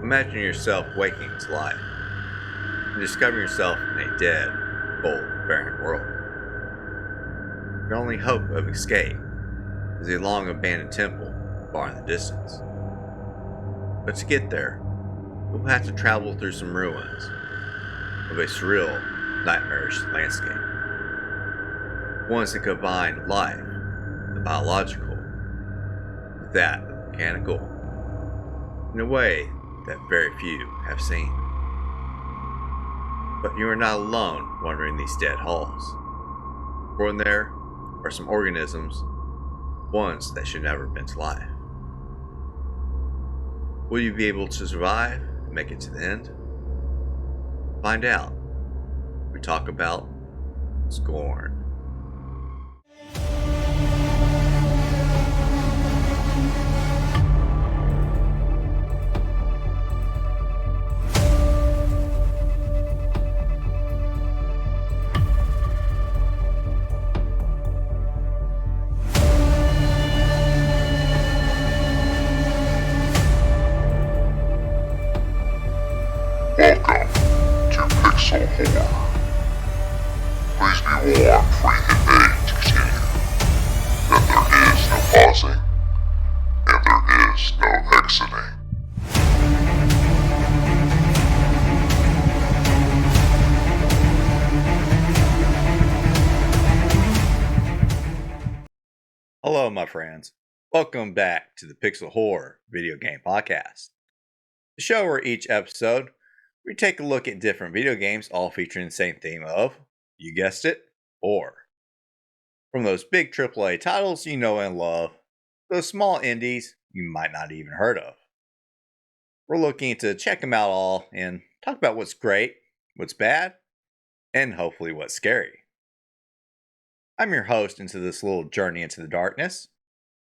Imagine yourself waking to life and discovering yourself in a dead, cold, barren world. Your only hope of escape is a long abandoned temple far in the distance. But to get there, you'll have to travel through some ruins of a surreal, nightmarish landscape. Ones that combine life, the biological, with that of the mechanical, in a way that very few have seen. But you are not alone wandering these dead halls. For in there are some organisms, ones that should never have been to life. Will you be able to survive and make it to the end? Find out. We talk about Scorn. Welcome to Pixel Horror. Please be warned before you hit A to continue that there is no pausing and there is no exiting. Hello, my friends. Welcome back to the Pixel Horror video game podcast. The show where each episode we take a look at different video games, all featuring the same theme of, you guessed it, horror. From those big AAA titles you know and love, those small indies you might not even heard of. We're looking to check them out all and talk about what's great, what's bad, and hopefully what's scary. I'm your host into this little journey into the darkness,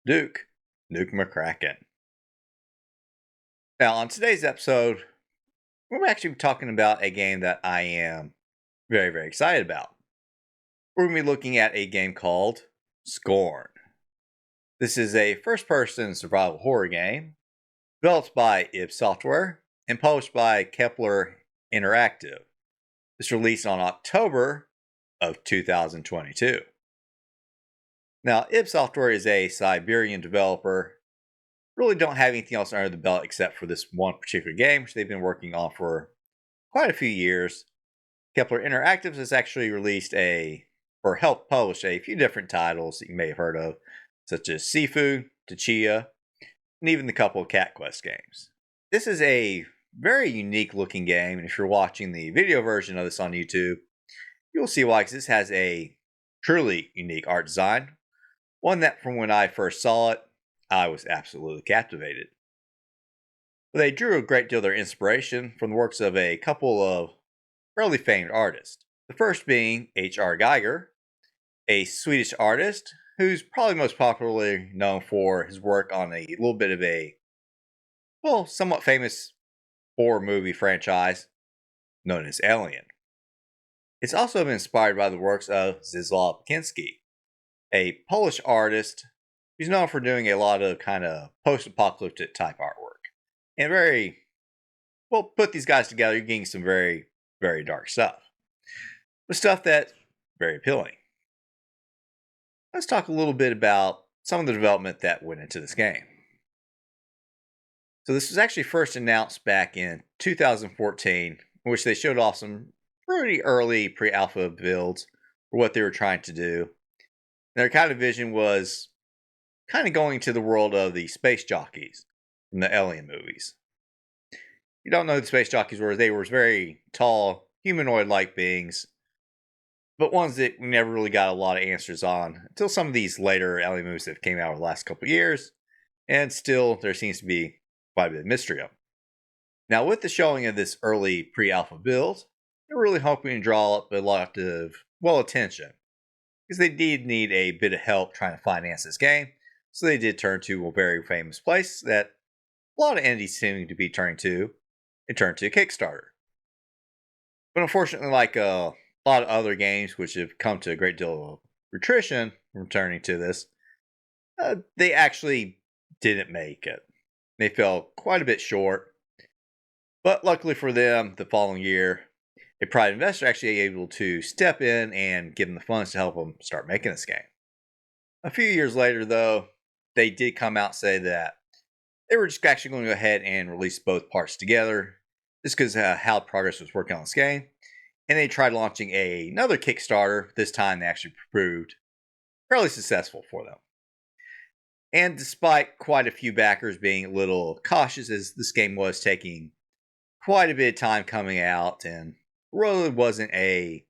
Duke McCracken. Now, on today's episode, we're actually talking about a game that I am very, very excited about. We're going to be looking at a game called Scorn. This is a first-person survival horror game developed by Ebb Software and published by Kepler Interactive. It's released on October of 2022. Now, Ebb Software is a Siberian developer. Really don't have anything else under the belt except for this one particular game, which they've been working on for quite a few years. Kepler Interactive has actually released or helped publish a few different titles that you may have heard of, such as Sifu, Tachia, and even the couple of Cat Quest games. This is a very unique looking game, and if you're watching the video version of this on YouTube, you'll see why, because this has a truly unique art design. One that from when I first saw it, I was absolutely captivated. They drew a great deal of their inspiration from the works of a couple of fairly famed artists. The first being H.R. Geiger, a Swedish artist who's probably most popularly known for his work on a little bit of a, somewhat famous horror movie franchise known as Alien. It's also been inspired by the works of Zdzisław Kinski, a Polish artist who's known for doing a lot of kind of post-apocalyptic type artwork. And put these guys together, you're getting some very, very dark stuff. But stuff that's very appealing. Let's talk a little bit about some of the development that went into this game. So this was actually first announced back in 2014, in which they showed off some pretty early pre-alpha builds for what they were trying to do. Their kind of vision was kind of going to the world of the space jockeys from the Alien movies. You don't know who the space jockeys were. They were very tall, humanoid-like beings, but ones that we never really got a lot of answers on until some of these later Alien movies that came out over the last couple of years, and still there seems to be quite a bit of mystery of them. Now, with the showing of this early pre-alpha build, they're really hoping to draw up a lot of, attention, because they did need a bit of help trying to finance this game. So they did turn to a very famous place that a lot of indies seem to be turning to, and turned to Kickstarter. But unfortunately, like a lot of other games which have come to a great deal of attrition from turning to this, they actually didn't make it. They fell quite a bit short. But luckily for them, the following year, a private investor actually able to step in and give them the funds to help them start making this game. A few years later, though, they did come out and say that they were just actually going to go ahead and release both parts together, just because how progress was working on this game. And they tried launching another Kickstarter. This time, they actually proved fairly successful for them. And despite quite a few backers being a little cautious, as this game was taking quite a bit of time coming out and really wasn't a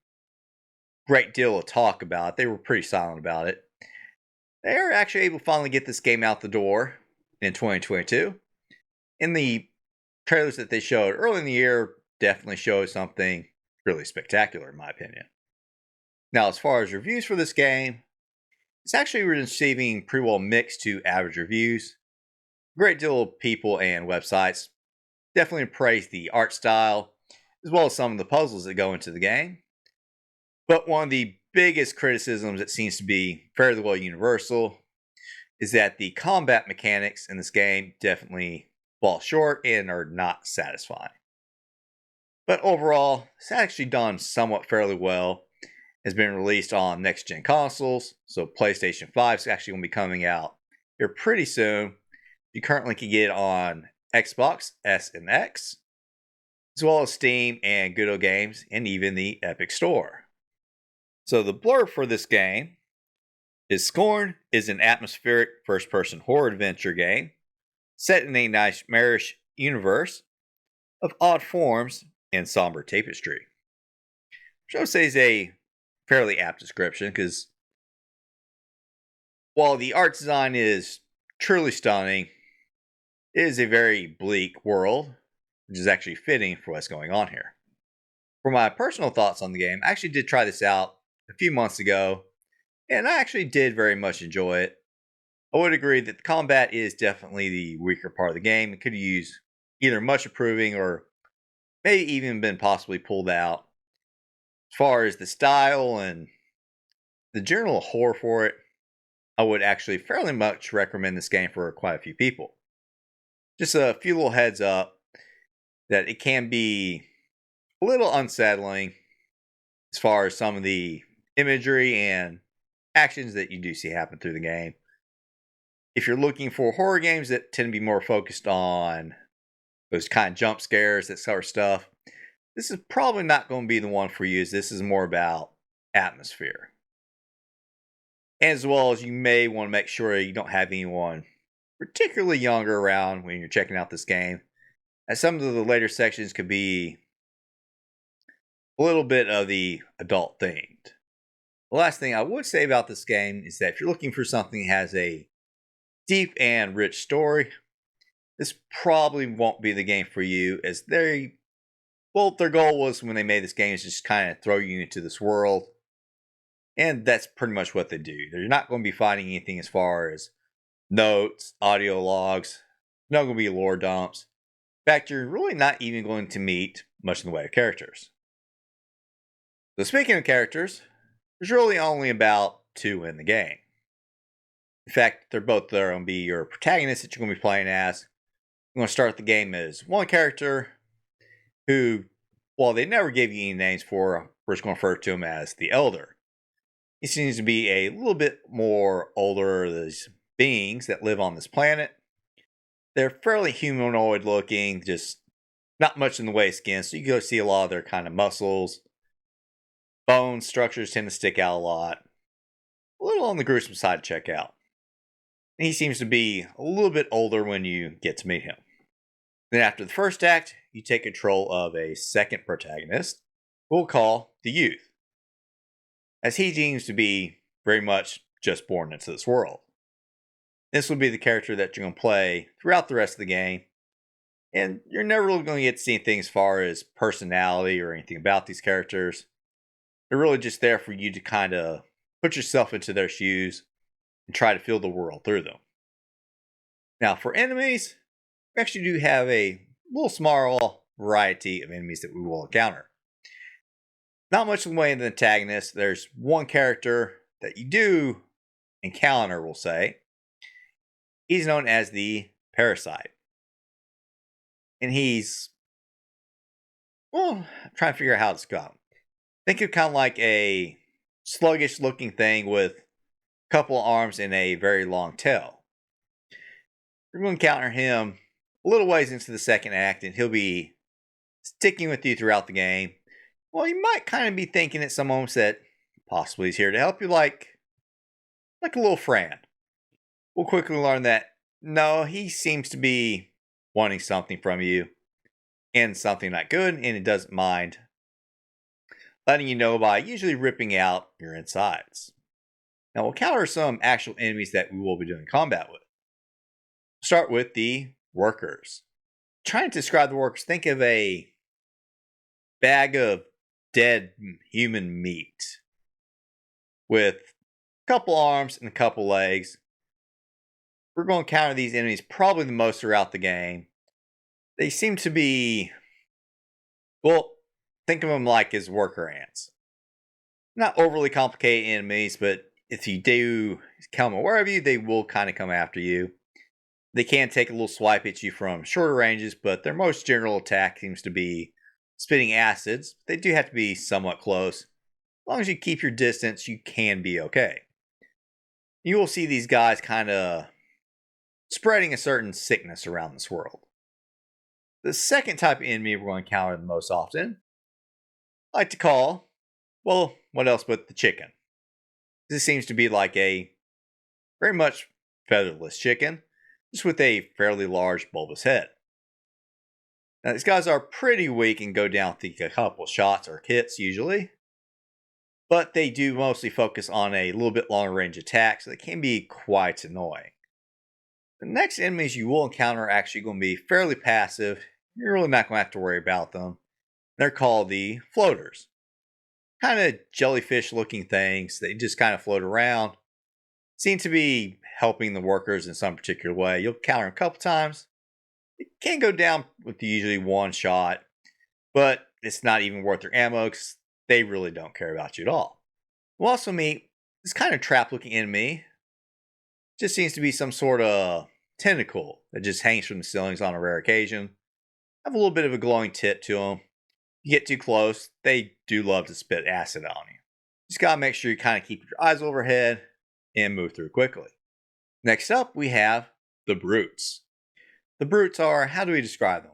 great deal of talk about it, they were pretty silent about it. They are actually able to finally get this game out the door in 2022. And the trailers that they showed early in the year definitely showed something really spectacular, in my opinion. Now, as far as reviews for this game, it's actually receiving pretty well mixed to average reviews. A great deal of people and websites definitely praise the art style, as well as some of the puzzles that go into the game. But one of the biggest criticisms that seems to be fairly well universal is that the combat mechanics in this game definitely fall short and are not satisfying. But overall, it's actually done somewhat fairly well. It's been released on next-gen consoles, so PlayStation 5 is actually going to be coming out here pretty soon. You currently can get it on Xbox S and X, as well as Steam and Good Old Games, and even the Epic Store. So the blurb for this game is Scorn is an atmospheric first-person horror adventure game set in a nightmarish universe of odd forms and somber tapestry. Which I would say is a fairly apt description, because while the art design is truly stunning, it is a very bleak world, which is actually fitting for what's going on here. For my personal thoughts on the game, I actually did try this out a few months ago, and I actually did very much enjoy it. I would agree that the combat is definitely the weaker part of the game. It could use either much improving or maybe even been possibly pulled out. As far as the style and the general horror for it, I would actually fairly much recommend this game for quite a few people. Just a few little heads up that it can be a little unsettling as far as some of the imagery and actions that you do see happen through the game. If you're looking for horror games that tend to be more focused on those kind of jump scares, that sort of stuff, this is probably not going to be the one for you, as this is more about atmosphere. As well as you may want to make sure you don't have anyone particularly younger around when you're checking out this game, as some of the later sections could be a little bit of the adult themed. The last thing I would say about this game is that if you're looking for something that has a deep and rich story, this probably won't be the game for you, as their goal was when they made this game is just kind of throw you into this world. And that's pretty much what they do. They're not going to be finding anything as far as notes, audio logs, not going to be lore dumps. In fact, you're really not even going to meet much in the way of characters. So speaking of characters, there's really only about 2 in the game. In fact, they're both there going to be your protagonists that you're going to be playing as. You're going to start the game as one character who, while they never give you any names for, we're just going to refer to him as the Elder. He seems to be a little bit more older, these beings that live on this planet. They're fairly humanoid looking, just not much in the way of skin, so you can go see a lot of their kind of muscles. Bone structures tend to stick out a lot. A little on the gruesome side to check out. And he seems to be a little bit older when you get to meet him. Then after the first act, you take control of a second protagonist, who we'll call the Youth, as he seems to be very much just born into this world. This will be the character that you're going to play throughout the rest of the game, and you're never really going to get to see anything as far as personality or anything about these characters. They're really just there for you to kind of put yourself into their shoes and try to feel the world through them. Now, for enemies, we actually do have a little small variety of enemies that we will encounter. Not much in the way of the antagonist. There's one character that you do encounter, we'll say. He's known as the Parasite. And he's Well, I'm trying to figure out how it's going. Think of kind of like a sluggish looking thing with a couple arms and a very long tail. We're going to encounter him a little ways into the second act, and he'll be sticking with you throughout the game. Well, you might kind of be thinking at some moments that possibly he's here to help you, like a little friend. We'll quickly learn that no, he seems to be wanting something from you, and something not good, and he doesn't mind letting you know by usually ripping out your insides. Now we'll counter some actual enemies that we will be doing combat with. Start with the workers. Trying to describe the workers, think of a bag of dead human meat with a couple arms and a couple legs. We're going to counter these enemies probably the most throughout the game. They seem to be, well, think of them like as worker ants. Not overly complicated enemies, but if you do come aware of you, they will kind of come after you. They can take a little swipe at you from shorter ranges, but their most general attack seems to be spitting acids. They do have to be somewhat close. As long as you keep your distance, you can be okay. You will see these guys kind of spreading a certain sickness around this world. The second type of enemy we're going to encounter the most often, I like to call, well, what else but the chicken. This seems to be like a very much featherless chicken, just with a fairly large bulbous head. Now, these guys are pretty weak and go down with a couple shots or hits usually, but they do mostly focus on a little bit longer range attack, so they can be quite annoying. The next enemies you will encounter are actually going to be fairly passive. You're really not going to have to worry about them. They're called the floaters. Kind of jellyfish looking things. They just kind of float around. Seem to be helping the workers in some particular way. You'll counter them a couple times. It can go down with usually one shot, but it's not even worth their ammo because they really don't care about you at all. We'll also meet this kind of trap looking enemy. Just seems to be some sort of tentacle that just hangs from the ceilings on a rare occasion. Have a little bit of a glowing tip to them. You get too close, they do love to spit acid on you. Just gotta make sure you kind of keep your eyes overhead and move through quickly. Next up, we have the brutes. The brutes are, how do we describe them?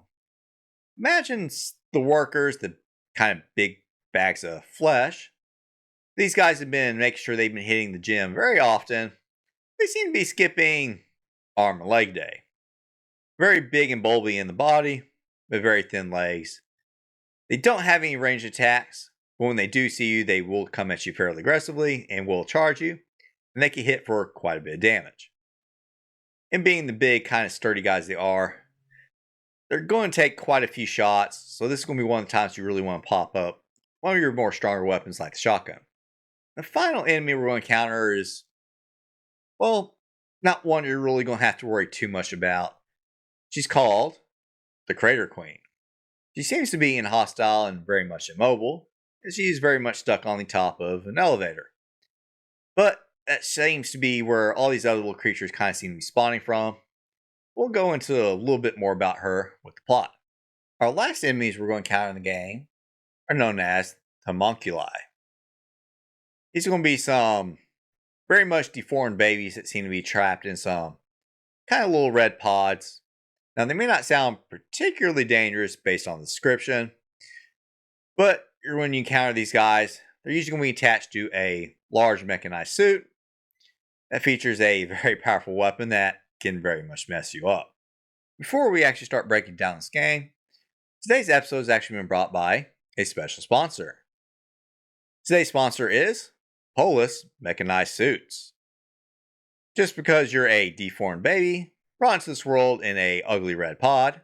Imagine the workers, the kind of big bags of flesh. These guys have been making sure they've been hitting the gym very often. They seem to be skipping arm and leg day. Very big and bulby in the body, with very thin legs. They don't have any ranged attacks, but when they do see you, they will come at you fairly aggressively and will charge you, and they can hit for quite a bit of damage. And being the big, kind of sturdy guys they are, they're going to take quite a few shots, so this is going to be one of the times you really want to pop up one of your more stronger weapons like the shotgun. The final enemy we're going to encounter is, well, not one you're really going to have to worry too much about. She's called the Crater Queen. She seems to be hostile and very much immobile, as she's very much stuck on the top of an elevator. But that seems to be where all these other little creatures kind of seem to be spawning from. We'll go into a little bit more about her with the plot. Our last enemies we're going to encounter in the game are known as homunculi. These are going to be some very much deformed babies that seem to be trapped in some kind of little red pods. Now, they may not sound particularly dangerous based on the description, but when you encounter these guys, they're usually going to be attached to a large mechanized suit that features a very powerful weapon that can very much mess you up. Before we actually start breaking down this game, today's episode has actually been brought by a special sponsor. Today's sponsor is Polis Mechanized Suits. Just because you're a deformed baby brought into this world in a ugly red pod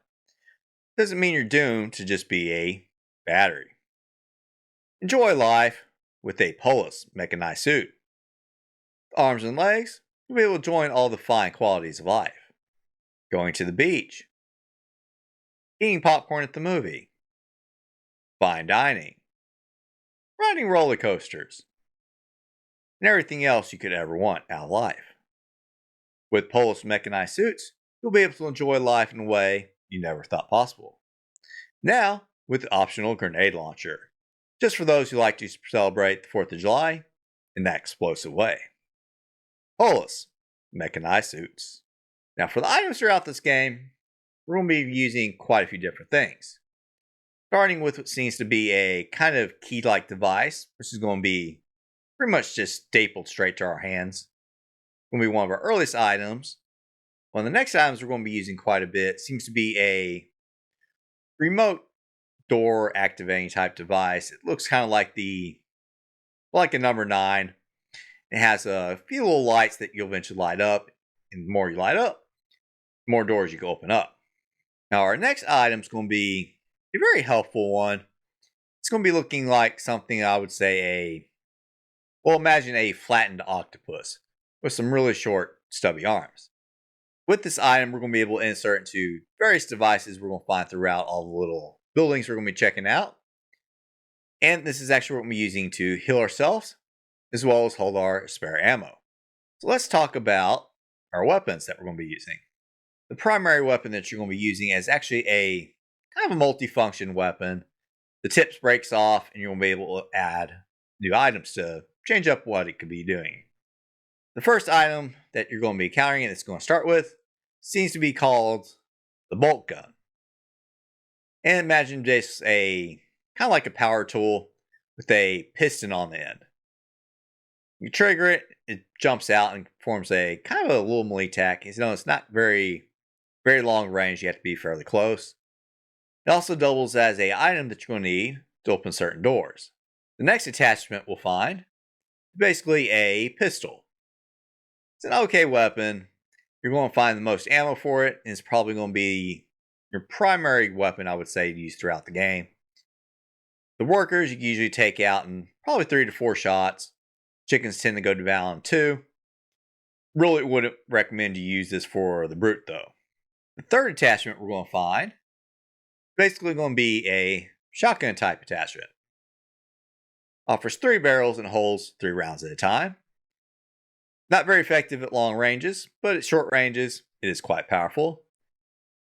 doesn't mean you're doomed to just be a battery. Enjoy life with a Polis Mechanized Suit. With arms and legs, you'll be able to join all the fine qualities of life. Going to the beach, eating popcorn at the movie, fine dining, riding roller coasters, and everything else you could ever want out of life. With Polis Mechanized Suits, you'll be able to enjoy life in a way you never thought possible. Now, with the optional grenade launcher, just for those who like to celebrate the 4th of July in that explosive way. Holus, mechanized suits. Now for the items throughout this game, we're going to be using quite a few different things. Starting with what seems to be a kind of key-like device, which is going to be pretty much just stapled straight to our hands. Going to be one of our earliest items. One of the next items we're going to be using quite a bit seems to be a remote door activating type device. It looks kind of like a number 9. It has a few little lights that you'll eventually light up, and the more you light up, the more doors you can open up. Now our next item is going to be a very helpful one. It's going to be looking like something I would say imagine a flattened octopus with some really short, stubby arms. With this item, we're going to be able to insert into various devices we're going to find throughout all the little buildings we're going to be checking out. And this is actually what we're going to be using to heal ourselves, as well as hold our spare ammo. So let's talk about our weapons that we're going to be using. The primary weapon that you're going to be using is actually a kind of a multi-function weapon. The tips breaks off, and you're going to be able to add new items to change up what it could be doing. The first item that you're going to be encountering and it's going to start with seems to be called the bolt gun. And imagine just a kind of like a power tool with a piston on the end. You trigger it, it jumps out and forms a kind of a little melee attack. As you know, it's not very long range. You have to be fairly close. It also doubles as an item that you're going to need to open certain doors. The next attachment we'll find is basically a pistol. It's an okay weapon. You're going to find the most ammo for it, and it's probably going to be your primary weapon, I would say, to use throughout the game. The workers you can usually take out in probably 3 to 4 shots. Chickens tend to go down in 2. Really wouldn't recommend you use this for the brute, though. The third attachment we're going to find is basically going to be a shotgun type attachment. Offers 3 barrels and holds 3 rounds at a time. Not very effective at long ranges, but at short ranges, it is quite powerful.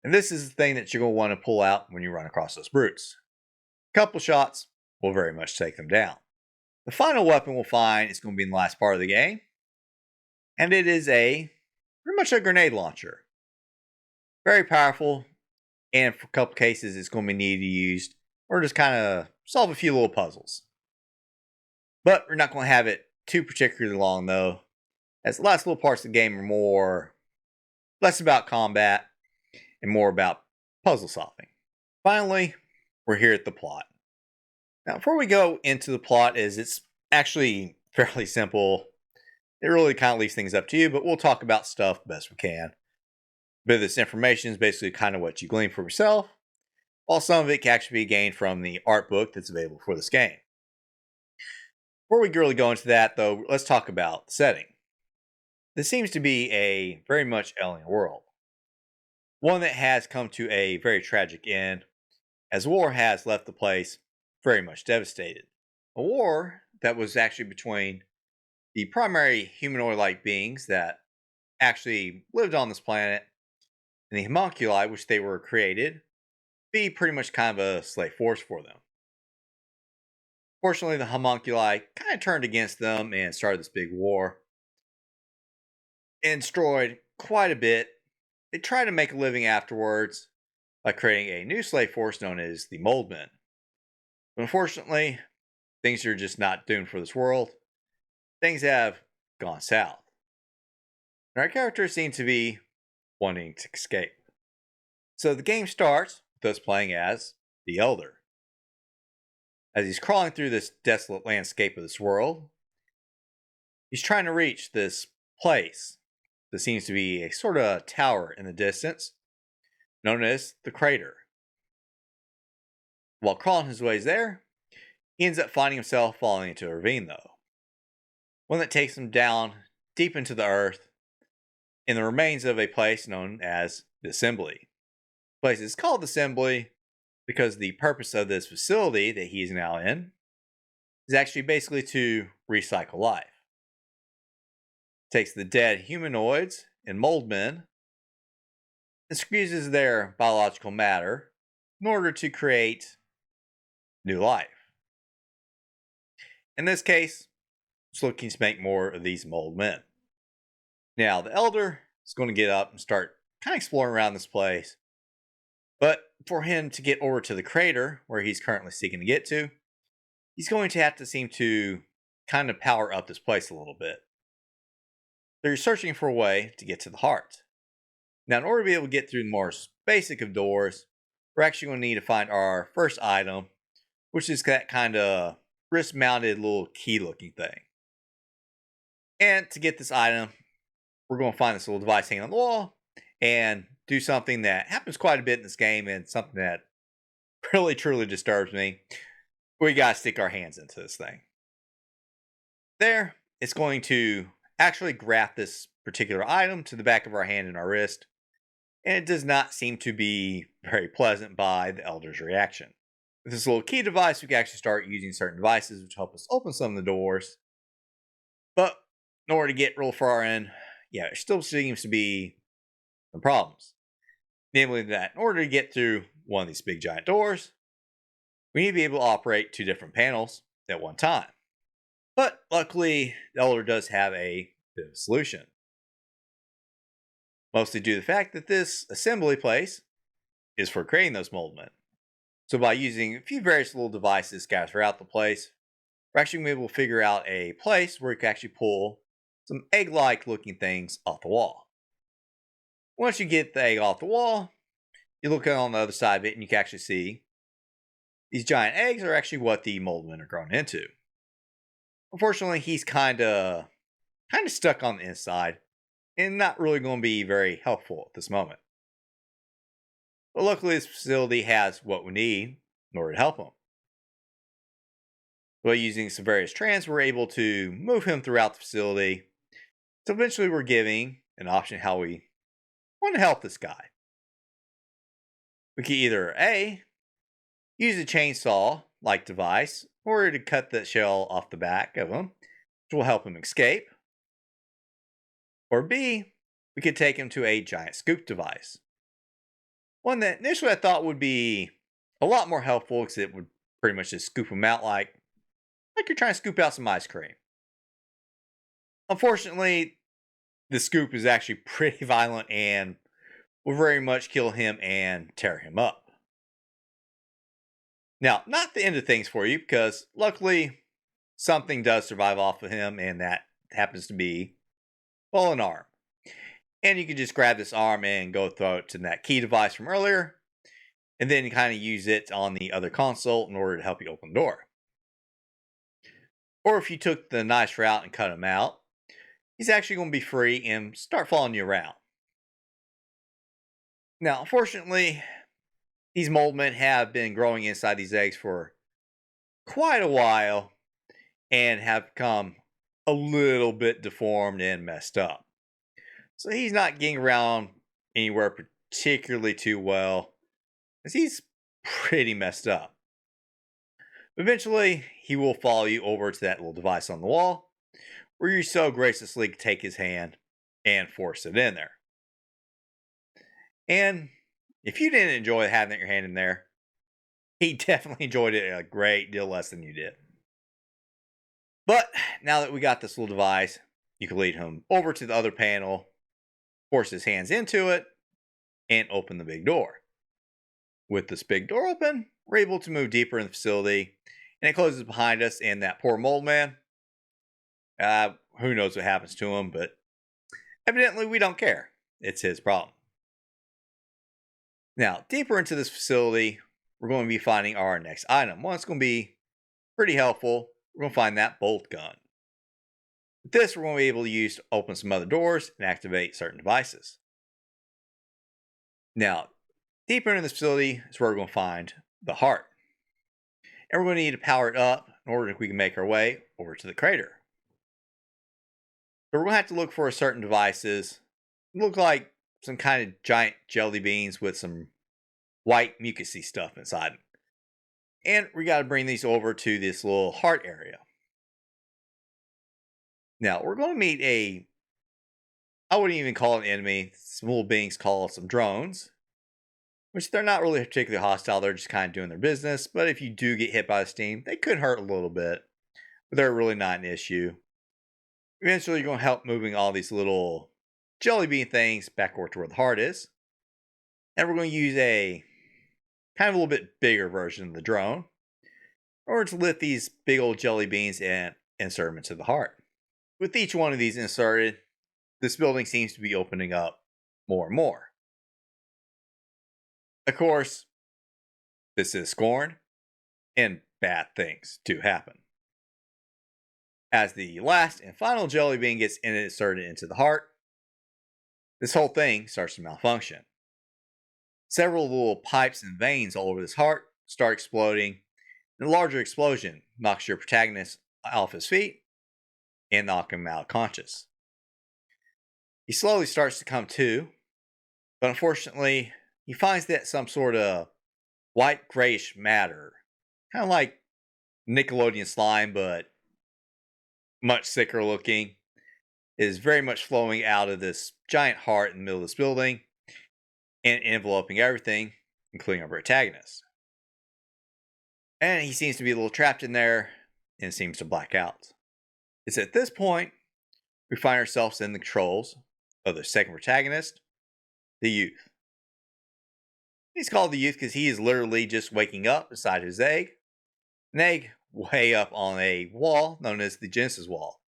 And this is the thing that you're going to want to pull out when you run across those brutes. A couple shots will very much take them down. The final weapon we'll find is going to be in the last part of the game. And it is pretty much a grenade launcher. Very powerful. And for a couple cases, it's going to be needed used or just kind of solve a few little puzzles. But we're not going to have it too particularly long, though, as the last little parts of the game are less about combat and more about puzzle solving. Finally, we're here at the plot. Now, before we go into the plot, it's actually fairly simple. It really kind of leaves things up to you, but we'll talk about stuff the best we can. But this information is basically kind of what you glean for yourself, while some of it can actually be gained from the art book that's available for this game. Before we really go into that, though, let's talk about the setting. This seems to be a very much alien world. One that has come to a very tragic end, as war has left the place very much devastated. A war that was actually between the primary humanoid-like beings that actually lived on this planet and the homunculi, which they were created, be pretty much kind of a slave force for them. Fortunately, the homunculi kind of turned against them and started this big war. And destroyed quite a bit. They tried to make a living afterwards by creating a new slave force known as the Moldmen. But unfortunately, things are just not doomed for this world. Things have gone south. And our characters seem to be wanting to escape. So the game starts with us playing as the Elder. As he's crawling through this desolate landscape of this world, he's trying to reach this place. There seems to be a sort of tower in the distance, known as the Crater. While crawling his ways there, he ends up finding himself falling into a ravine, though. One that takes him down deep into the earth in the remains of a place known as the Assembly. The place is called the Assembly because the purpose of this facility that he's now in is actually basically to recycle life. Takes the dead humanoids and mold men and squeezes their biological matter in order to create new life. In this case, it's looking to make more of these mold men. Now, the elder is going to get up and start kind of exploring around this place. But for him to get over to the crater where he's currently seeking to get to, he's going to have to seem to kind of power up this place a little bit. They're searching for a way to get to the heart. Now, in order to be able to get through the more basic of doors, we're actually going to need to find our first item, which is that kind of wrist-mounted little key-looking thing. And to get this item, we're going to find this little device hanging on the wall and do something that happens quite a bit in this game and something that really, truly disturbs me. We got to stick our hands into this thing. There, it's going to actually graft this particular item to the back of our hand and our wrist, and it does not seem to be very pleasant by the elder's reaction. With this little key device, we can actually start using certain devices which help us open some of the doors. But in order to get real far in, there still seems to be some problems. Namely that in order to get through one of these big giant doors, we need to be able to operate two different panels at one time. But luckily, the elder does have a bit of a solution. Mostly due to the fact that this assembly place is for creating those mold men. So by using a few various little devices scattered throughout the place, we're actually going to be able to figure out a place where we can actually pull some egg-like looking things off the wall. Once you get the egg off the wall, you look on the other side of it and you can actually see these giant eggs are actually what the mold men are grown into. Unfortunately, he's kind of stuck on the inside and not really going to be very helpful at this moment. But luckily, this facility has what we need in order to help him. By using some various trans, we're able to move him throughout the facility. So eventually, we're giving an option how we want to help this guy. We can either A, use a chainsaw-like device in order to cut the shell off the back of him, which will help him escape. Or B, we could take him to a giant scoop device. One that initially I thought would be a lot more helpful because it would pretty much just scoop him out like you're trying to scoop out some ice cream. Unfortunately, the scoop is actually pretty violent and will very much kill him and tear him up. Now, not the end of things for you because luckily something does survive off of him and that happens to be, well, an arm. And you can just grab this arm and go throw it to that key device from earlier and then kind of use it on the other console in order to help you open the door. Or if you took the nice route and cut him out, he's actually going to be free and start following you around. Now, unfortunately, these mold men have been growing inside these eggs for quite a while and have become a little bit deformed and messed up. So he's not getting around anywhere particularly too well, as he's pretty messed up. Eventually, he will follow you over to that little device on the wall, where you so graciously take his hand and force it in there. And if you didn't enjoy having your hand in there, he definitely enjoyed it a great deal less than you did. But now that we got this little device, you can lead him over to the other panel, force his hands into it, and open the big door. With this big door open, we're able to move deeper in the facility, and it closes behind us, and that poor mold man, who knows what happens to him, but evidently we don't care. It's his problem. Now, deeper into this facility, we're going to be finding our next item. One that's going to be pretty helpful. We're going to find that bolt gun. With this, we're going to be able to use to open some other doors and activate certain devices. Now, deeper into this facility is where we're going to find the heart. And we're going to need to power it up in order that we can make our way over to the crater. So we're going to have to look for certain devices. Look like some kind of giant jelly beans with some white mucousy stuff inside them. And we got to bring these over to this little heart area. Now, we're going to meet I wouldn't even call it an enemy. Some little beings called some drones. which they're not really particularly hostile. They're just kind of doing their business. But if you do get hit by the steam, they could hurt a little bit, but they're really not an issue. Eventually, you're going to help moving all these little jelly bean things backward to where the heart is. And we're going to use a kind of a little bit bigger version of the drone in order to lift these big old jelly beans and insert them into the heart. With each one of these inserted, this building seems to be opening up more and more. Of course, this is Scorn, and bad things do happen. As the last and final jelly bean gets inserted into the heart, this whole thing starts to malfunction. Several little pipes and veins all over this heart start exploding, and a larger explosion knocks your protagonist off his feet and knocks him out conscious. He slowly starts to come to, but unfortunately, he finds that some sort of white grayish matter, kind of like Nickelodeon slime, but much sicker looking, is very much flowing out of this giant heart in the middle of this building and enveloping everything, including our protagonist. And he seems to be a little trapped in there and seems to black out. It's at this point we find ourselves in the controls of the second protagonist, the youth. He's called the youth because he is literally just waking up beside his egg, an egg way up on a wall known as the Genesis Wall,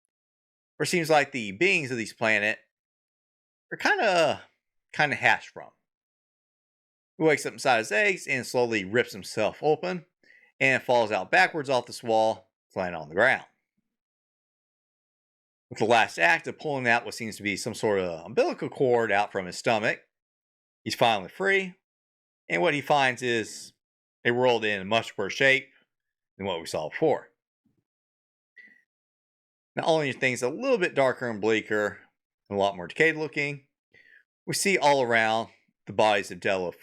where it seems like the beings of this planet are kind of hatched from. He wakes up inside his eggs and slowly rips himself open and falls out backwards off this wall, flying on the ground. With the last act of pulling out what seems to be some sort of umbilical cord out from his stomach, he's finally free, and what he finds is a world in much worse shape than what we saw before. Not only are things a little bit darker and bleaker, and a lot more decayed looking, we see all around the bodies of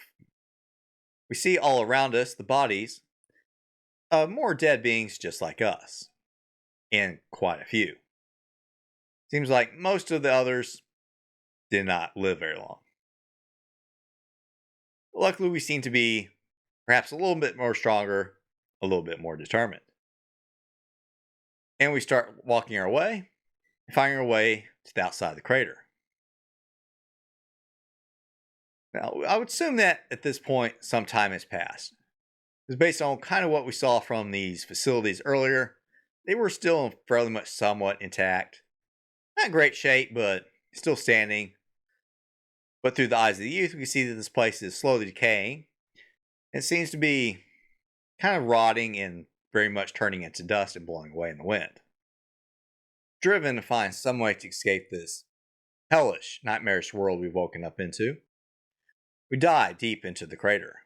We see all around us the bodies of more dead beings just like us, and quite a few. Seems like most of the others did not live very long. Luckily, we seem to be perhaps a little bit more stronger, a little bit more determined. And we start walking our way and finding our way to the outside of the crater. Now, I would assume that at this point, some time has passed. Because based on kind of what we saw from these facilities earlier, they were still fairly much somewhat intact. Not in great shape, but still standing. But through the eyes of the youth, we can see that this place is slowly decaying. It seems to be kind of rotting and very much turning into dust and blowing away in the wind. Driven to find some way to escape this hellish, nightmarish world we've woken up into, we dive deep into the crater.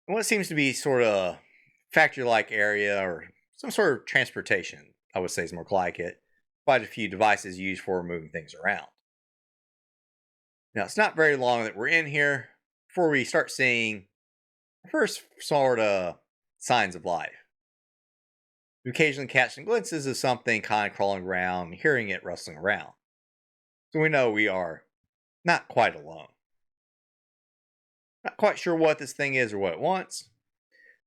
And what seems to be sort of factory-like area or some sort of transportation, I would say is more like it. Quite a few devices used for moving things around. Now, it's not very long that we're in here before we start seeing the first sort of signs of life. We occasionally catch some glimpses of something kind of crawling around, hearing it rustling around. So we know we are not quite alone. Not quite sure what this thing is or what it wants.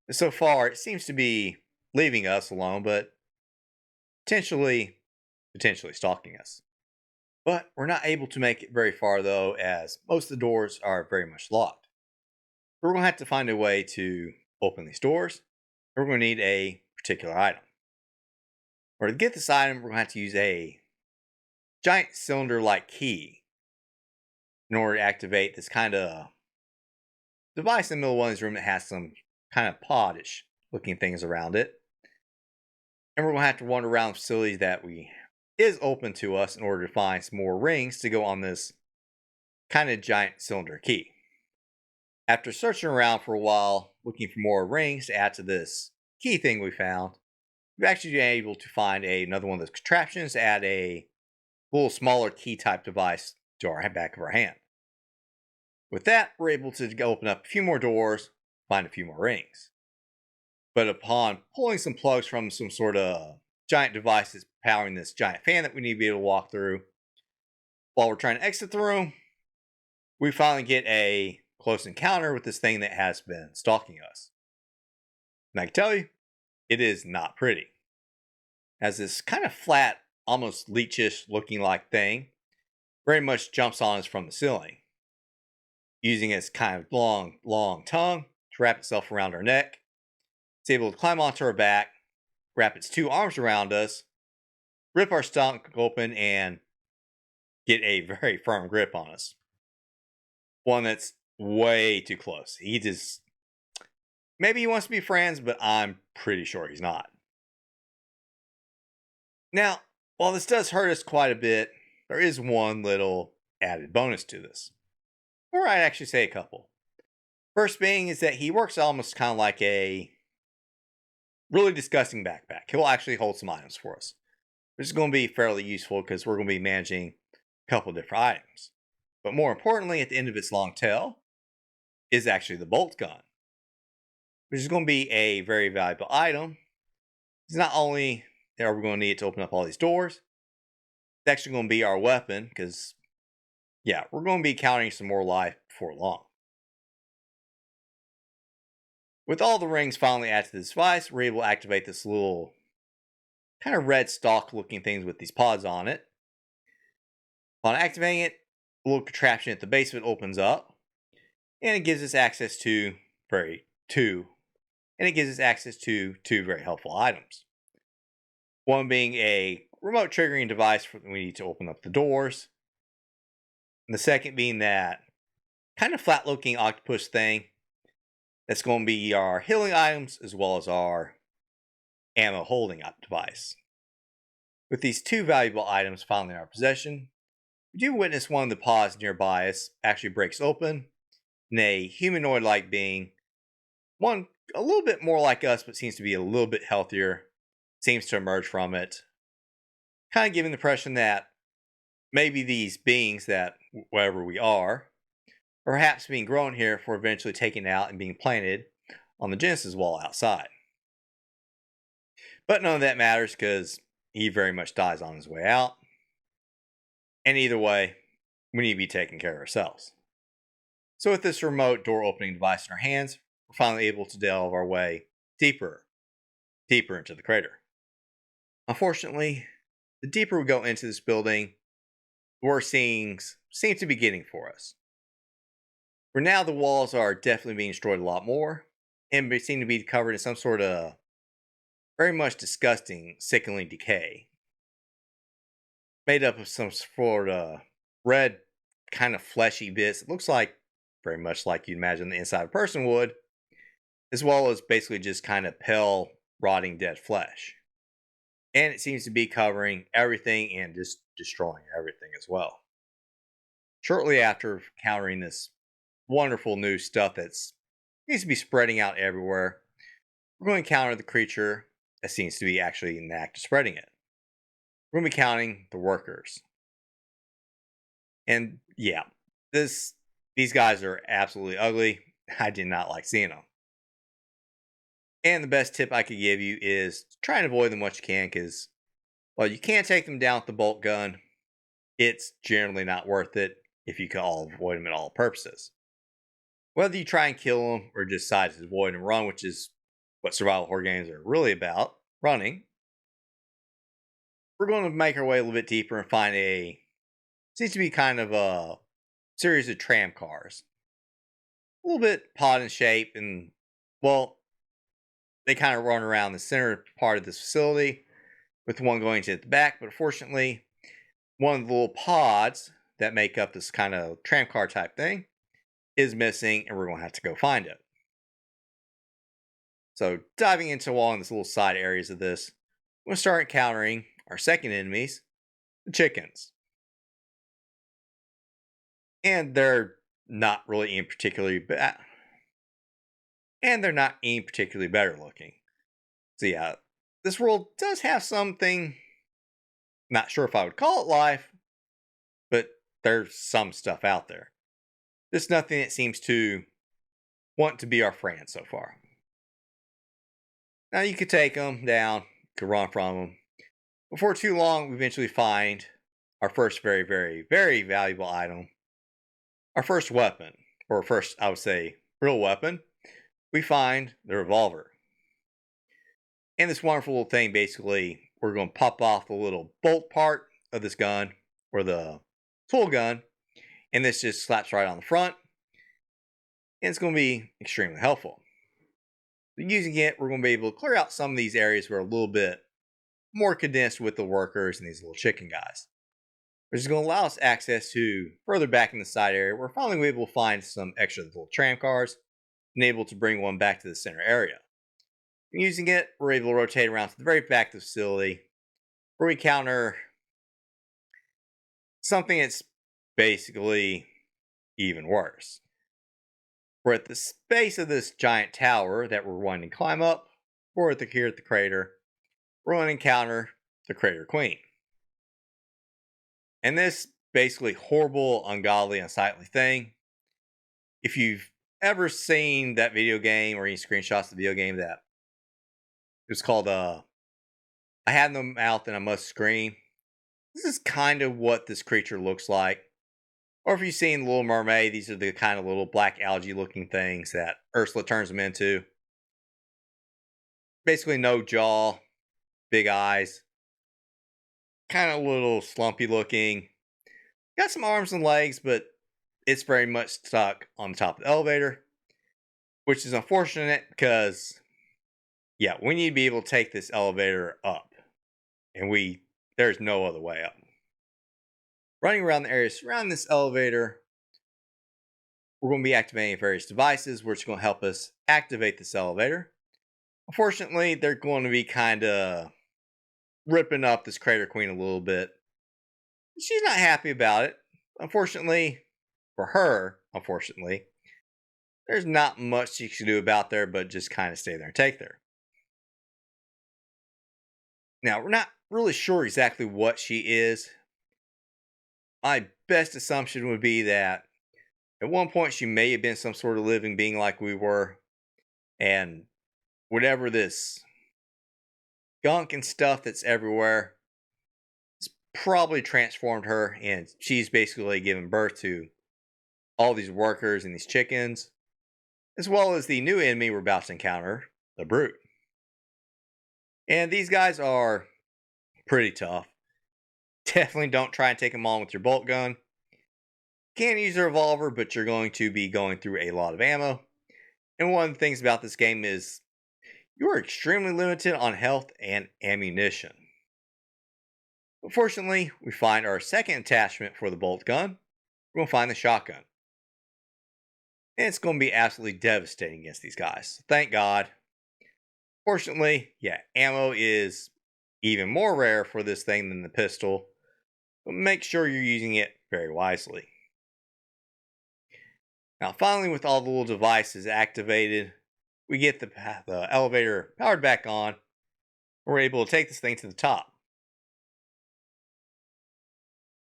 But so far, it seems to be leaving us alone, but potentially stalking us. But we're not able to make it very far, though, as most of the doors are very much locked. We're going to have to find a way to open these doors. We're going to need a particular item. Or to get this item, we're going to have to use a giant cylinder-like key in order to activate this kind of device in the middle of one of these rooms that has some kind of pod-ish looking things around it. And we're going to have to wander around the facilities that is open to us in order to find some more rings to go on this kind of giant cylinder key. After searching around for a while, looking for more rings to add to this key thing we found, we've actually been able to find another one of those contraptions to add a little smaller key type device to our back of our hand. With that, we're able to open up a few more doors, find a few more rings. But upon pulling some plugs from some sort of giant device that's powering this giant fan that we need to be able to walk through, while we're trying to exit the room, we finally get a close encounter with this thing that has been stalking us. And I can tell you, it is not pretty. As this kind of flat, almost leechish looking like thing very much jumps on us from the ceiling, using its kind of long tongue to wrap itself around our neck. It's able to climb onto our back, wrap its two arms around us, rip our stomach open, and get a very firm grip on us. One that's way too close. Maybe he wants to be friends, but I'm pretty sure he's not. Now, while this does hurt us quite a bit, there is one little added bonus to this. Or I'd actually say a couple. First being is that he works almost kind of like a really disgusting backpack. He'll actually hold some items for us, which is going to be fairly useful because we're going to be managing a couple different items. But more importantly, at the end of its long tail is actually the bolt gun, which is going to be a very valuable item. It's not only that we're going to need it to open up all these doors, it's actually going to be our weapon because, yeah, we're going to be encountering some more life before long. With all the rings finally added to this device, we're able to activate this little kind of red stalk looking things with these pods on it. Upon activating it, a little contraption at the base of it opens up, and it gives us access to two very helpful items. One being a remote triggering device for when we need to open up the doors, and the second being that kind of flat looking octopus thing that's going to be our healing items as well as our ammo holding up device. With these two valuable items finally in our possession, we do witness one of the pods nearby us actually breaks open, and a humanoid-like being, one a little bit more like us but seems to be a little bit healthier, seems to emerge from it, kind of giving the impression that maybe these beings that, wherever we are perhaps being grown here for eventually taken out and being planted on the Genesis wall outside. But none of that matters because he very much dies on his way out. And either way, we need to be taking care of ourselves. So with this remote door opening device in our hands, we're finally able to delve our way deeper into the crater. Unfortunately, the deeper we go into this building, the worse things seem to be getting for us. For now, the walls are definitely being destroyed a lot more, and they seem to be covered in some sort of very much disgusting, sickening decay. Made up of some sort of red, kind of fleshy bits. It looks like, very much like you'd imagine the inside of a person would, as well as basically just kind of pale, rotting, dead flesh. And it seems to be covering everything and just destroying everything as well. Shortly after encountering this wonderful new stuff that needs to be spreading out everywhere, we're going to encounter the creature that seems to be actually in the act of spreading it. We're going to be counting the workers. And yeah, these guys are absolutely ugly. I did not like seeing them. And the best tip I could give you is try and avoid them what you can, because while you can't take them down with the bolt gun, it's generally not worth it if you can avoid them at all purposes. Whether you try and kill them or just decide to avoid and run, which is what survival horror games are really about, running, we're going to make our way a little bit deeper and find seems to be kind of a series of tram cars. A little bit pod in shape, and, well, they kind of run around the center part of this facility, with one going to the back, but unfortunately, one of the little pods that make up this kind of tram car type thing is missing, and we're going to have to go find it. So, diving into all in these little side areas of this, we're going to start encountering our second enemies, the chickens. And they're not really any particularly bad. And they're not any particularly better looking. So yeah, this world does have something, not sure if I would call it life, but there's some stuff out there. There's nothing that seems to want to be our friend so far. Now you could take them down, you could run from them. Before too long, we eventually find our first very, very, very valuable item. Our first weapon, or first, I would say, real weapon, we find the revolver. And this wonderful little thing, basically, we're going to pop off the little bolt part of this gun, or the tool gun, and this just slaps right on the front, and it's going to be extremely helpful. Using it, we're going to be able to clear out some of these areas where a little bit more condensed with the workers and these little chicken guys, which is going to allow us access to further back in the side area. We're finally able to find some extra little tram cars and able to bring one back to the center area. Using it, we're able to rotate around to the very back of the facility where we counter something that's basically even worse. We're at the base of this giant tower that we're wanting to climb up. We're here at the crater. We're going to encounter the Crater Queen. And this basically horrible, ungodly, unsightly thing, if you've ever seen that video game or any screenshots of the video game, that it was called I Had No Mouth and I Must Scream. This is kind of what this creature looks like. Or if you've seen Little Mermaid, these are the kind of little black algae looking things that Ursula turns them into. Basically no jaw, big eyes, kind of little slumpy looking. Got some arms and legs, but it's very much stuck on the top of the elevator, which is unfortunate because, yeah, we need to be able to take this elevator up, and there's no other way up. Running around the area surrounding this elevator, we're going to be activating various devices, which are going to help us activate this elevator. Unfortunately, they're going to be kind of ripping up this Crater Queen a little bit. She's not happy about it. Unfortunately, for her, there's not much she can do about there, but just kind of stay there and take there. Now, we're not really sure exactly what she is. My best assumption would be that at one point she may have been some sort of living being like we were, and whatever this gunk and stuff that's everywhere, it's probably transformed her, and she's basically given birth to all these workers and these chickens, as well as the new enemy we're about to encounter, the Brute. And these guys are pretty tough. Definitely don't try and take them on with your bolt gun. Can use a revolver, but you're going to be going through a lot of ammo. And one of the things about this game is you are extremely limited on health and ammunition. But fortunately, we find our second attachment for the bolt gun. We're going to find the shotgun. And it's going to be absolutely devastating against these guys. Thank God. Fortunately, yeah, ammo is even more rare for this thing than the pistol. But make sure you're using it very wisely. Now, finally, with all the little devices activated, we get the elevator powered back on. We're able to take this thing to the top.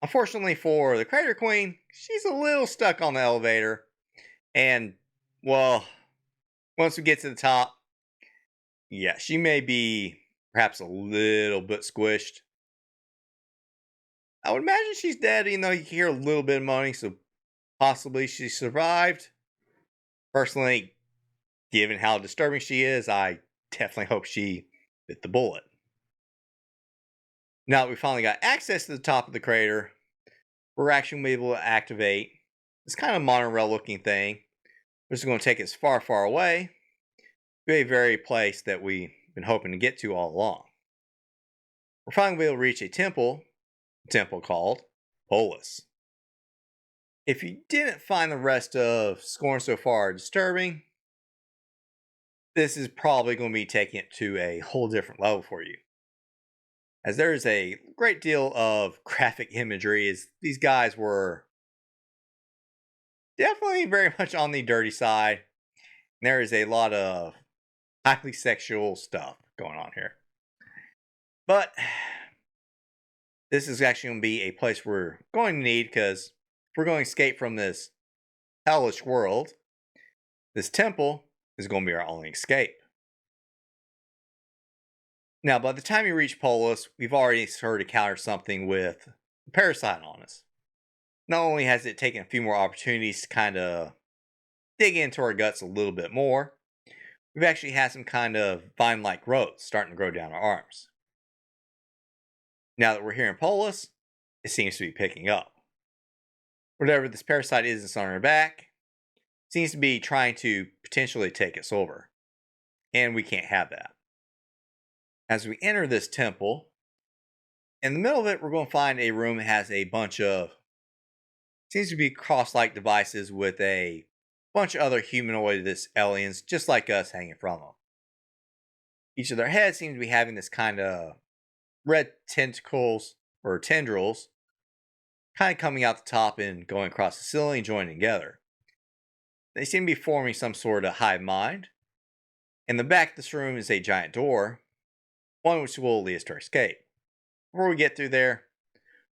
Unfortunately for the Crater Queen, she's a little stuck on the elevator. And, well, once we get to the top, yeah, she may be perhaps a little bit squished. I would imagine she's dead, even though you can hear a little bit of moaning, so possibly she survived. Personally, given how disturbing she is, I definitely hope she bit the bullet. Now that we finally got access to the top of the crater, we're actually able to activate this kind of monorail looking thing, which is going to take us far, far away to a very place that we've been hoping to get to all along. We're finally able to reach a temple called Polis. If you didn't find the rest of Scorn so far disturbing, this is probably going to be taking it to a whole different level for you, as there is a great deal of graphic imagery, as these guys were definitely very much on the dirty side. And there is a lot of highly sexual stuff going on here. But this is actually going to be a place we're going to need, because if we're going to escape from this hellish world, this temple is going to be our only escape. Now, by the time you reach Polis, we've already started to counter something with a parasite on us. Not only has it taken a few more opportunities to kind of dig into our guts a little bit more, we've actually had some kind of vine-like growth starting to grow down our arms. Now that we're here in Polis, it seems to be picking up. Whatever this parasite is that's on our back seems to be trying to potentially take us over, and we can't have that. As we enter this temple, in the middle of it, we're going to find a room that has a bunch of, seems to be cross-like devices with a bunch of other humanoidous aliens just like us hanging from them. Each of their heads seems to be having this kind of red tentacles or tendrils kind of coming out the top and going across the ceiling and joining together. They seem to be forming some sort of hive mind. In the back of this room is a giant door, one which will lead us to our escape. Before we get through there,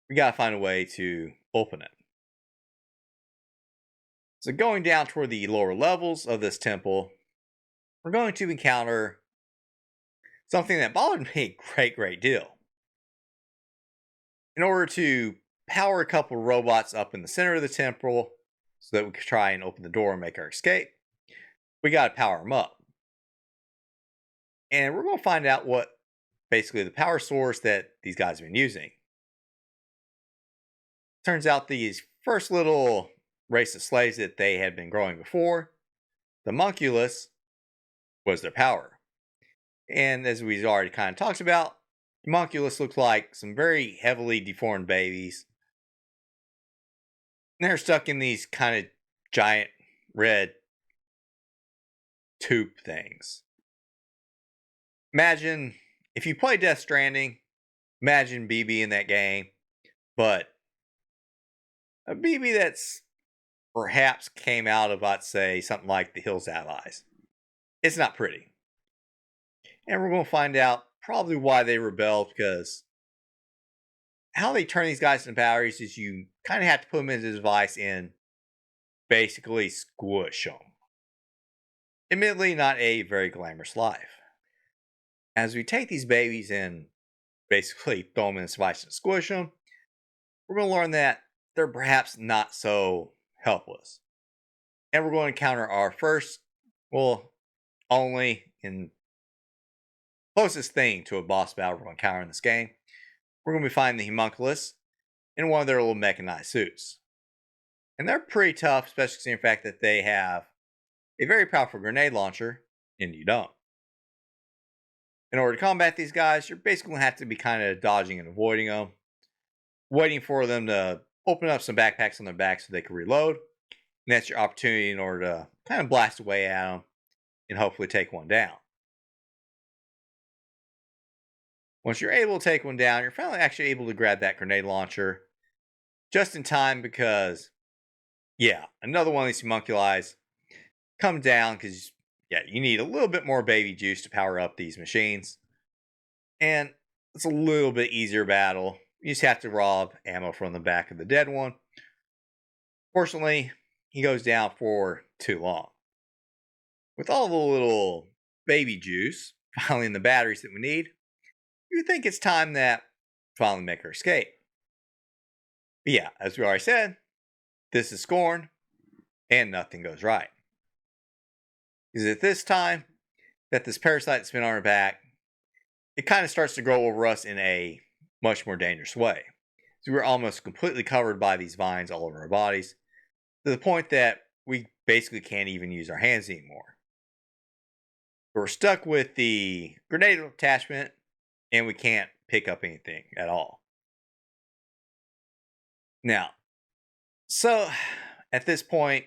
we gotta find a way to open it. So going down toward the lower levels of this temple, we're going to encounter something that bothered me a great deal. In order to power a couple of robots up in the center of the temple so that we can try and open the door and make our escape, we got to power them up. And we're going to find out what basically the power source that these guys have been using. Turns out these first little race of slaves that they had been growing before, the homunculus, was their power. And as we've already kind of talked about, the homunculus looks like some very heavily deformed babies. And they're stuck in these kind of giant red tube things. Imagine, if you play Death Stranding, imagine BB in that game, but a BB that's perhaps came out of, I'd say, something like the Hills Allies. It's not pretty. And we're going to find out probably why they rebelled, because how they turn these guys into batteries is you kind of have to put them into the device and basically squish them. Admittedly, not a very glamorous life. As we take these babies and basically throw them in this device and squish them, we're going to learn that they're perhaps not so helpless. And we're going to encounter our first, well, only in closest thing to a boss battle we're going to encounter in this game. We're going to be finding the homunculus in one of their little mechanized suits. And they're pretty tough, especially considering the fact that they have a very powerful grenade launcher, and you don't. In order to combat these guys, you're basically going to have to be kind of dodging and avoiding them, waiting for them to open up some backpacks on their back so they can reload. And that's your opportunity in order to kind of blast away at them and hopefully take one down. Once you're able to take one down, you're finally actually able to grab that grenade launcher just in time because, yeah, another one of these homunculi come down because, yeah, you need a little bit more baby juice to power up these machines. And it's a little bit easier battle. You just have to rob ammo from the back of the dead one. Fortunately, he goes down for too long. With all the little baby juice finally in the batteries that we need, you think it's time that finally make our escape. But yeah, as we already said, this is Scorn, and nothing goes right. Because at this time that this parasite's been on our back, it kind of starts to grow over us in a much more dangerous way. So we're almost completely covered by these vines all over our bodies, to the point that we basically can't even use our hands anymore. We're stuck with the grenade attachment, and we can't pick up anything at all. Now, so at this point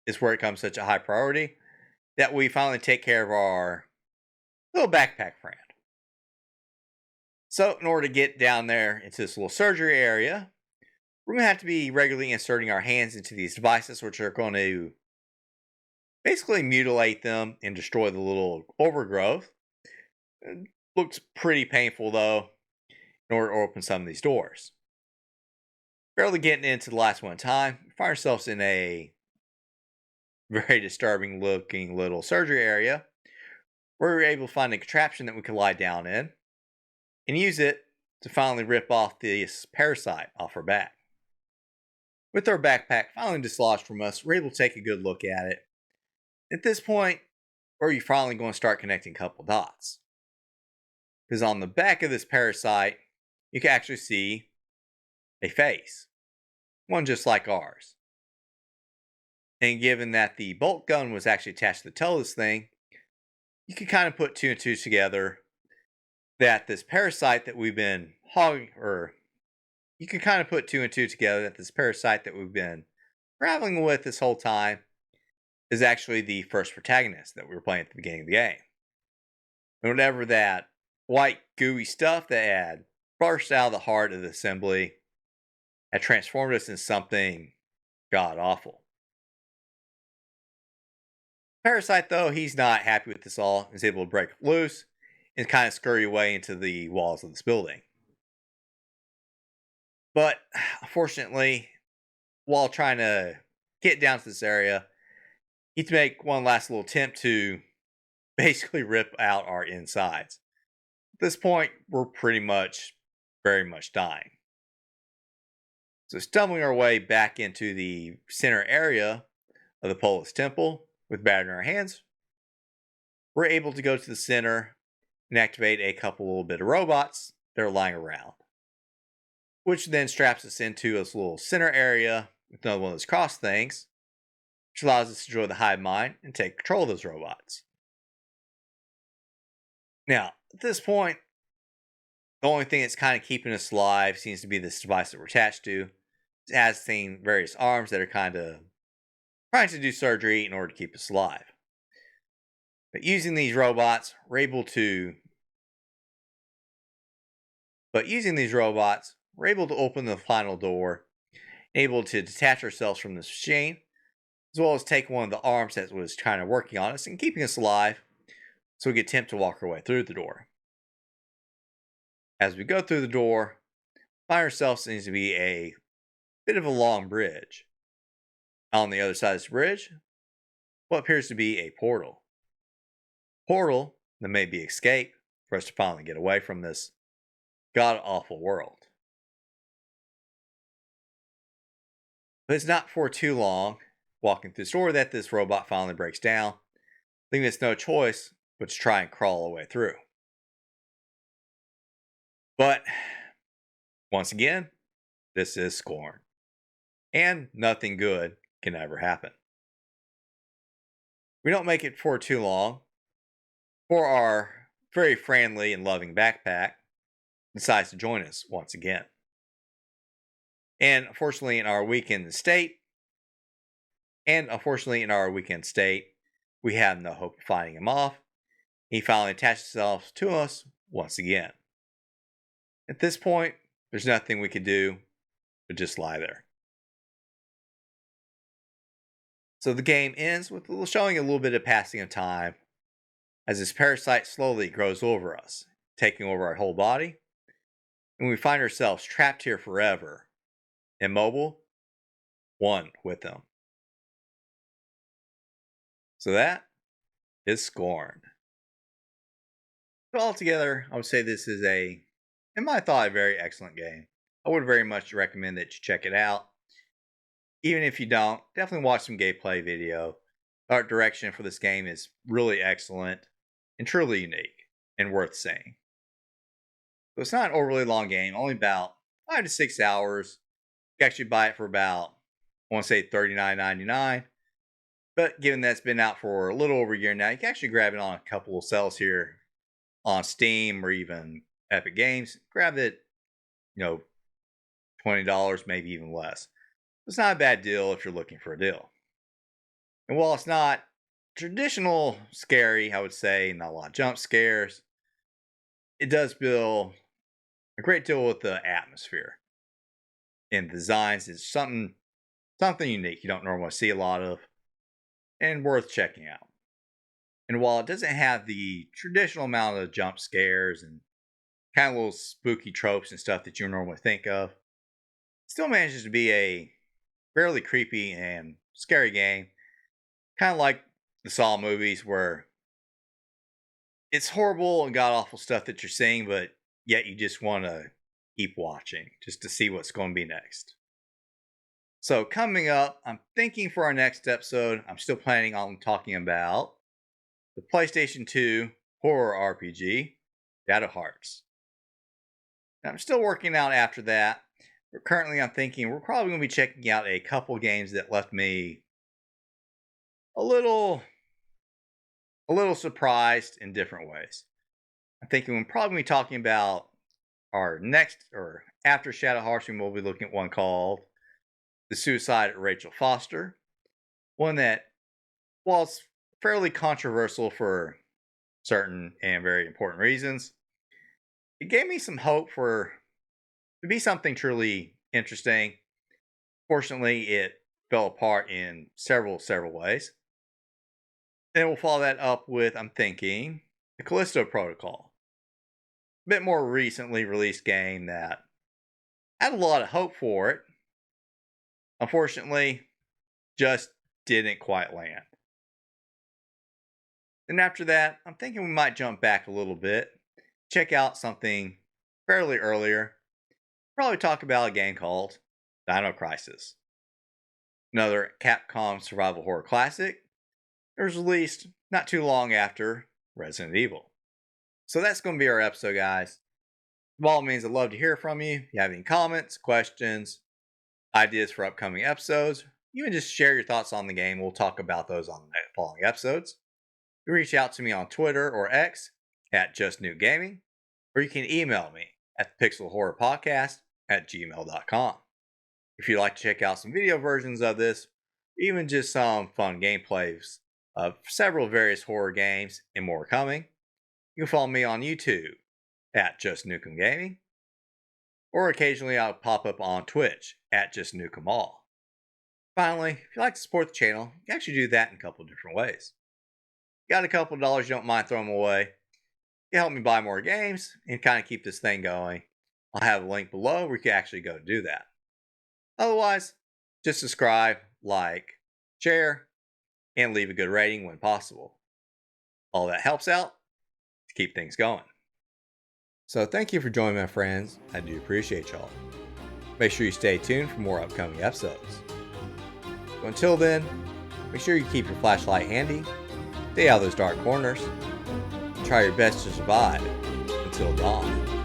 is where it comes such a high priority that we finally take care of our little backpack friend. So in order to get down there into this little surgery area, we're going to have to be regularly inserting our hands into these devices, which are going to basically mutilate them and destroy the little overgrowth. It looks pretty painful, though, in order to open some of these doors. Barely getting into the last one in time, we find ourselves in a very disturbing looking little surgery area where we were able to find a contraption that we could lie down in and use it to finally rip off this parasite off our back. With our backpack finally dislodged from us, we're able to take a good look at it. At this point, where you're finally going to start connecting a couple dots. Because on the back of this parasite, you can actually see a face, one just like ours. And given that the bolt gun was actually attached to the tail of this thing, you can kind of put two and two together that this parasite that we've been you can kind of put two and two together that this parasite that we've been traveling with this whole time is actually the first protagonist that we were playing at the beginning of the game. And whatever that white gooey stuff that had burst out of the heart of the assembly had transformed us into something god awful. Parasite, though, he's not happy with this all. He's able to break loose and kind of scurry away into the walls of this building. But unfortunately, while trying to get down to this area, he'd make one last little attempt to basically rip out our insides. At this point, we're very much dying. So stumbling our way back into the center area of the Polis Temple with battery in our hands, we're able to go to the center and activate a couple little bit of robots that are lying around, which then straps us into this little center area with another one of those cross things, which allows us to enjoy the hive mind and take control of those robots. Now, at this point, the only thing that's kind of keeping us alive seems to be this device that we're attached to. It has seen various arms that are kind of trying to do surgery in order to keep us alive. But using these robots, we're able to open the final door, able to detach ourselves from this machine, as well as take one of the arms that was kind of working on us and keeping us alive, so we could attempt to walk our way through the door. As we go through the door, find ourselves needs to be a bit of a long bridge. On the other side of this bridge, what appears to be a portal. Portal that may be escape for us to finally get away from this god-awful world. But it's not for too long, walking through the door, that this robot finally breaks down, leaving us no choice but to try and crawl our way through. But, once again, this is Scorn. And nothing good can ever happen. We don't make it for too long, for our very friendly and loving backpack decides to join us once again. And unfortunately, in our weakened state, we have no hope of fighting him off. He finally attaches himself to us once again. At this point, there's nothing we could do but just lie there. So the game ends with showing a little bit of passing of time as this parasite slowly grows over us, taking over our whole body, and we find ourselves trapped here forever, immobile, one with them. So that is Scorn. So altogether, I would say this is in my thought, a very excellent game. I would very much recommend that you check it out. Even if you don't, definitely watch some gameplay video. The art direction for this game is really excellent and truly unique and worth seeing. So it's not an overly long game, only about 5 to 6 hours. You can actually buy it for about, I want to say $39.99. But given that it's been out for a little over a year now, you can actually grab it on a couple of sales here on Steam or even Epic Games. Grab it, $20, maybe even less. It's not a bad deal if you're looking for a deal. And while it's not traditional scary, I would say, not a lot of jump scares, it does build a great deal with the atmosphere. And the designs is something unique you don't normally see a lot of, and worth checking out. And while it doesn't have the traditional amount of jump scares and kind of little spooky tropes and stuff that you normally think of, it still manages to be a fairly creepy and scary game. Kind of like the Saw movies, where it's horrible and god-awful stuff that you're seeing, but yet you just want to keep watching just to see what's going to be next. So coming up, I'm thinking for our next episode, I'm still planning on talking about the PlayStation 2 horror RPG, Shadow Hearts. Now, I'm still working out after that. But currently, I'm thinking we're probably going to be checking out a couple games that left me a little surprised in different ways. I'm thinking we're probably going to be talking about our next, or after Shadow Hearts, we will be looking at one called The Suicide of Rachel Foster. One that, while it's fairly controversial for certain and very important reasons, it gave me some hope for to be something truly interesting. Fortunately, it fell apart in several ways. Then we'll follow that up with, I'm thinking, the Callisto Protocol. A bit more recently released game that had a lot of hope for it. Unfortunately, just didn't quite land. And after that, I'm thinking we might jump back a little bit, check out something fairly earlier. Probably talk about a game called Dino Crisis. Another Capcom survival horror classic. It was released not too long after Resident Evil. So that's going to be our episode, guys. By all means, I'd love to hear from you. If you have any comments, questions, ideas for upcoming episodes, you can just share your thoughts on the game. We'll talk about those on the following episodes. You reach out to me on Twitter or X at JustNewGaming, or you can email me at pixelhorrorpodcast@gmail.com. If you'd like to check out some video versions of this, or even just some fun gameplays of several various horror games and more coming, you can follow me on YouTube at JustNewComGaming, or occasionally I'll pop up on Twitch at JustNewComAll. Finally, if you'd like to support the channel, you can actually do that in a couple of different ways. Got a couple of dollars you don't mind throwing away, you help me buy more games and kind of keep this thing going. I'll have a link below where you can actually go do that. Otherwise, just subscribe, like, share, and leave a good rating when possible. All that helps out to keep things going. So thank you for joining my friends. I do appreciate y'all. Make sure you stay tuned for more upcoming episodes. So until then, make sure you keep your flashlight handy, stay out of those dark corners, and try your best to survive until dawn.